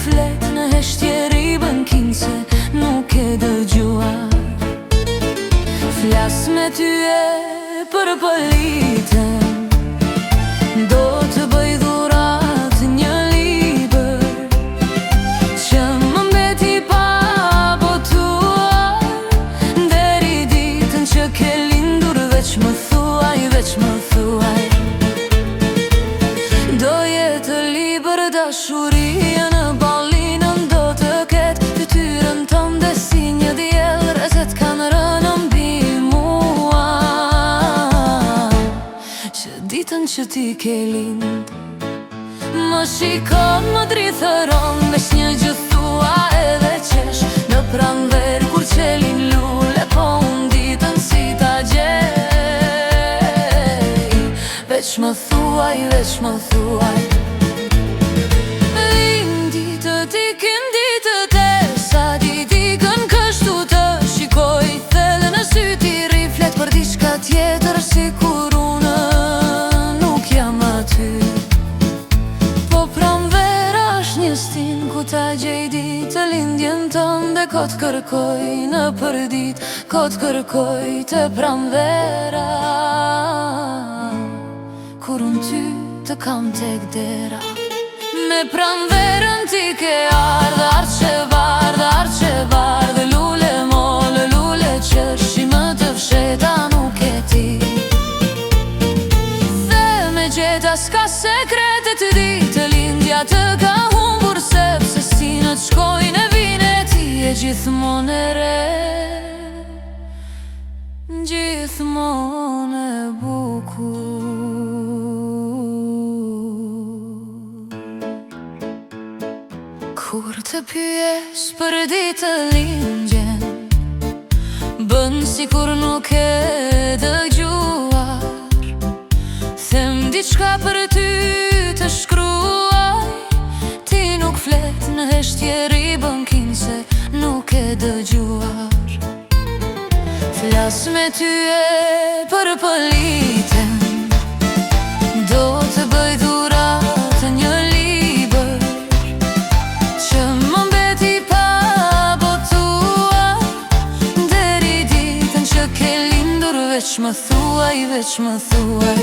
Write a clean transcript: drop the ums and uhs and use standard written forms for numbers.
flet në heshtjeri bën king se nuk e dëgjuar. Flas me ty e për politën, do të bëj dhurat një libër që më mbeti pa botuar. Deri ditën që ke lindur veç më thuaj, veç më thuaj. Do jetë libër dashuria në ballinën, do të ketë fytyrën tënde si një diell, rrezet kanë rënë mbi mua. Që ditën që ti ke lind, më shikon, më drithëron, veç një gjë thua edhe qesh. Në pranver kur qelin lule, po unë ditën si ta gjej. Veç më thuaj, veç më thuaj. Lindi të tikin ditët e sa ditikën kështu të shikoj. Thellë në sy ti riflet për diçka tjetër, si kur unë nuk jam aty. Po pranvera është një stin ku ta gjej ditë lindjen tënde, ko të kërkoj në përdit, ko të kërkoj të pranvera. Kur unë ty të kam tek dera, me pranverën ti ke ardhë. Arqe bardë, arqe bardë, lule mollë, lule qërshi, më të fsheta nuk e ti. Dhe me gjeta s'ka sekrete të ditë lindja të ka humbur, sepse sinët shkojnë e vine, ti e gjithmonë e re, gjithmonë e bukur. Kur të pyes për ditë lindjen, bën si kur nuk e dëgjuar. Them diçka për ty të shkruaj, ti nuk flet në heshtjeri bën king se nuk e dëgjuar. Flas me ty e për politën, do të bëj dhurat një libër që më mbeti pa botuar. Deri ditën që ke lindur veç më thuaj, veç më thuaj.